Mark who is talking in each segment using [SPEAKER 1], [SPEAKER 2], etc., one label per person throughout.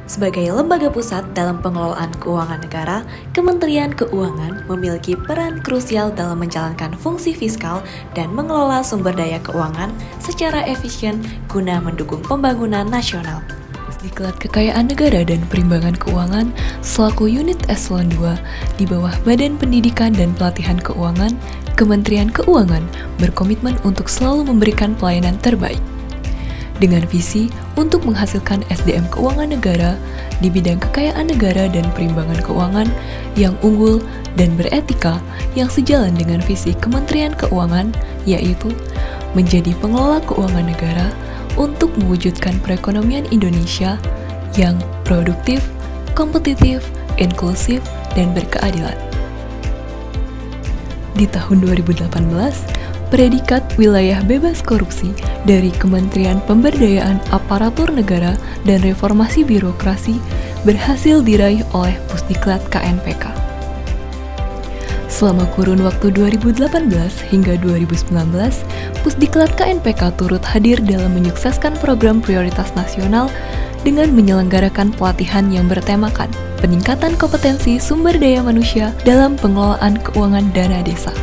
[SPEAKER 1] Sebagai lembaga pusat dalam pengelolaan keuangan negara, Kementerian Keuangan memiliki peran krusial dalam menjalankan fungsi fiskal dan mengelola sumber daya keuangan secara efisien guna mendukung pembangunan nasional. Pusdiklat Kekayaan Negara dan Perimbangan Keuangan selaku unit eselon 2 di bawah Badan Pendidikan dan Pelatihan Keuangan, Kementerian Keuangan berkomitmen untuk selalu memberikan pelayanan terbaik. Dengan visi untuk menghasilkan SDM keuangan negara di bidang kekayaan negara dan perimbangan keuangan yang unggul dan beretika yang sejalan dengan visi Kementerian Keuangan, yaitu menjadi pengelola keuangan negara untuk mewujudkan perekonomian Indonesia yang produktif, kompetitif, inklusif, dan berkeadilan. Di tahun 2018, predikat wilayah bebas korupsi dari Kementerian Pemberdayaan Aparatur Negara dan Reformasi Birokrasi berhasil diraih oleh Pusdiklat KNPK. Selama kurun waktu 2018 hingga 2019, Pusdiklat KNPK turut hadir dalam menyukseskan program prioritas nasional dengan menyelenggarakan pelatihan yang bertemakan peningkatan kompetensi sumber daya manusia dalam pengelolaan keuangan dana desa.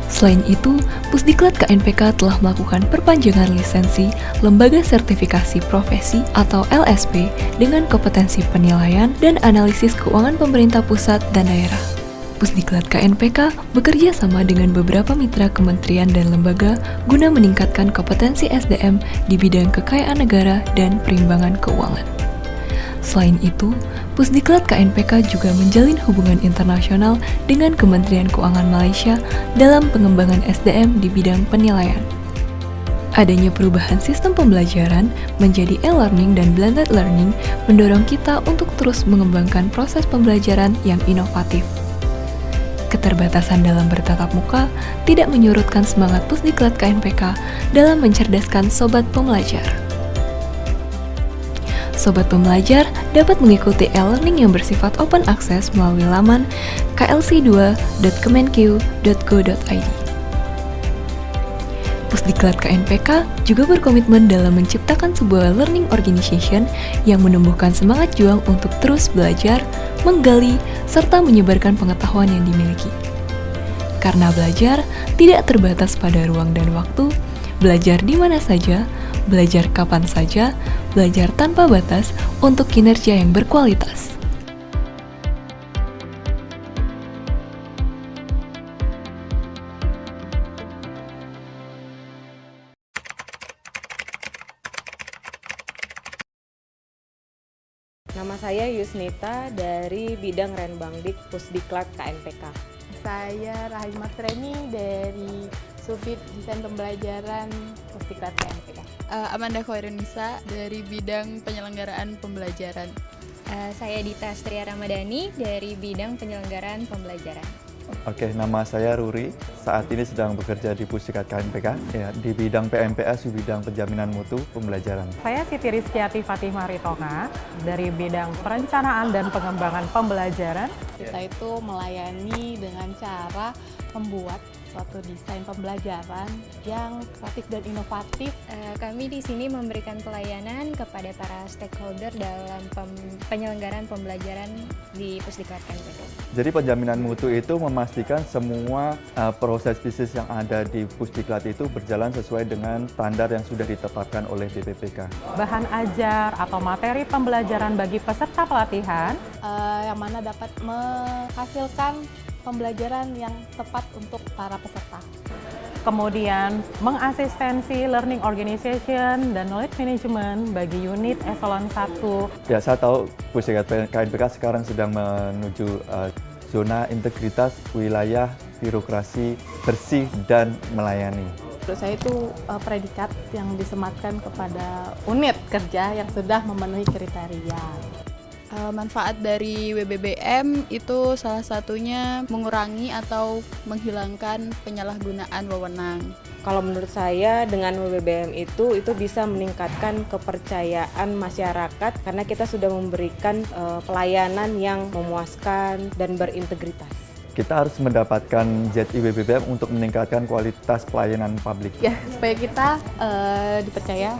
[SPEAKER 1] Selain itu, Pusdiklat KNPK telah melakukan perpanjangan lisensi Lembaga Sertifikasi Profesi atau LSP dengan kompetensi penilaian dan analisis keuangan pemerintah pusat dan daerah. Pusdiklat KNPK bekerja sama dengan beberapa mitra kementerian dan lembaga guna meningkatkan kompetensi SDM di bidang kekayaan negara dan perimbangan keuangan. Selain itu, Pusdiklat KNPK juga menjalin hubungan internasional dengan Kementerian Keuangan Malaysia dalam pengembangan SDM di bidang penilaian. Adanya perubahan sistem pembelajaran menjadi e-learning dan blended learning mendorong kita untuk terus mengembangkan proses pembelajaran yang inovatif. Keterbatasan dalam bertatap muka tidak menyurutkan semangat Pusdiklat KNPK dalam mencerdaskan sobat pembelajar. Sobat pembelajar dapat mengikuti e-learning yang bersifat open access melalui laman klc2.kemenq.go.id. Pusdiklat KNPK juga berkomitmen dalam menciptakan sebuah learning organization yang menumbuhkan semangat juang untuk terus belajar, menggali, serta menyebarkan pengetahuan yang dimiliki. Karena belajar tidak terbatas pada ruang dan waktu, belajar di mana saja, belajar kapan saja, belajar tanpa batas untuk kinerja yang berkualitas.
[SPEAKER 2] Nama saya Yusnita dari bidang Renbangdik Pusdiklat KNPK.
[SPEAKER 3] Saya Rahimah Treni dari Subdit Desain Pembelajaran Pusdiklat KNPK.
[SPEAKER 4] Amanda Khoirunisa dari bidang penyelenggaraan pembelajaran.
[SPEAKER 5] Saya Dita Astria Ramadhani dari bidang penyelenggaraan pembelajaran.
[SPEAKER 6] Oke, nama saya Ruri. Saat ini sedang bekerja di Pusdiklat KNPK ya, di bidang PMPS, di bidang penjaminan mutu pembelajaran.
[SPEAKER 7] Saya Siti Rizkyati Fatimah Ritonga dari bidang perencanaan dan pengembangan pembelajaran.
[SPEAKER 3] Kita itu melayani dengan cara membuat suatu desain pembelajaran yang kreatif dan inovatif.
[SPEAKER 5] Kami di sini memberikan pelayanan kepada para stakeholder dalam penyelenggaraan pembelajaran di Pusdiklat KNPK.
[SPEAKER 6] Jadi penjaminan mutu itu memastikan semua proses bisnis yang ada di Pusdiklat itu berjalan sesuai dengan standar yang sudah ditetapkan oleh BPPK.
[SPEAKER 7] Bahan ajar atau materi pembelajaran bagi peserta pelatihan
[SPEAKER 3] Yang mana dapat menghasilkan pembelajaran yang tepat untuk para peserta.
[SPEAKER 7] Kemudian mengasistensi learning organization dan knowledge management bagi unit eselon 1.
[SPEAKER 6] Ya, saya tahu Pusdiklat KNPK sekarang sedang menuju zona integritas wilayah birokrasi bersih dan melayani.
[SPEAKER 3] Menurut saya itu predikat yang disematkan kepada unit kerja yang sudah memenuhi kriteria.
[SPEAKER 4] Manfaat dari WBBM itu salah satunya mengurangi atau menghilangkan penyalahgunaan wewenang.
[SPEAKER 2] Kalau menurut saya dengan WBBM itu bisa meningkatkan kepercayaan masyarakat karena kita sudah memberikan pelayanan yang memuaskan dan berintegritas.
[SPEAKER 6] Kita harus mendapatkan ZI WBBM untuk meningkatkan kualitas pelayanan publik.
[SPEAKER 3] Ya, supaya kita dipercaya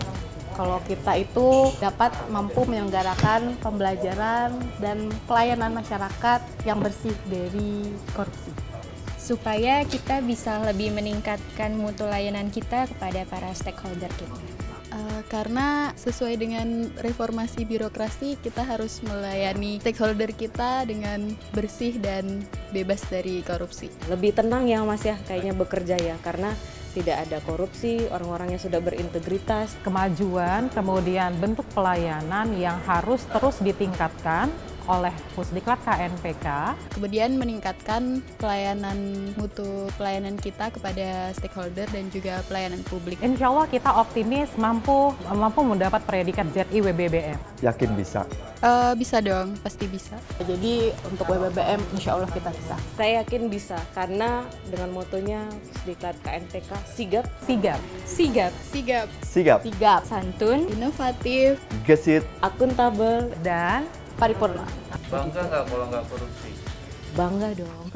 [SPEAKER 3] kalau kita itu dapat mampu menyelenggarakan pembelajaran dan pelayanan masyarakat yang bersih dari korupsi.
[SPEAKER 5] Supaya kita bisa lebih meningkatkan mutu layanan kita kepada para stakeholder kita.
[SPEAKER 4] Karena sesuai dengan reformasi birokrasi, kita harus melayani stakeholder kita dengan bersih dan bebas dari korupsi.
[SPEAKER 2] Lebih tenang ya Mas ya, kayaknya bekerja ya, karena tidak ada korupsi, orang-orangnya sudah berintegritas.
[SPEAKER 7] Kemajuan, kemudian bentuk pelayanan yang harus terus ditingkatkan oleh Pusdiklat KNPK.
[SPEAKER 4] Kemudian meningkatkan mutu pelayanan kita kepada stakeholder dan juga pelayanan publik.
[SPEAKER 7] Insya Allah kita optimis mampu mendapat predikat ZI WBBM.
[SPEAKER 6] Yakin bisa.
[SPEAKER 4] Bisa dong, pasti bisa.
[SPEAKER 3] Jadi untuk WBBM insya Allah kita bisa.
[SPEAKER 2] Saya yakin bisa, karena dengan motonya Pusdiklat KNPK sigap,
[SPEAKER 7] Sigap.
[SPEAKER 5] Sigap,
[SPEAKER 4] Sigap,
[SPEAKER 6] Sigap,
[SPEAKER 3] Sigap
[SPEAKER 5] santun,
[SPEAKER 4] inovatif,
[SPEAKER 6] gesit,
[SPEAKER 2] akuntabel,
[SPEAKER 7] Dan
[SPEAKER 3] paripurna.
[SPEAKER 8] Bangga nggak kalau nggak korupsi?
[SPEAKER 2] bangga dong.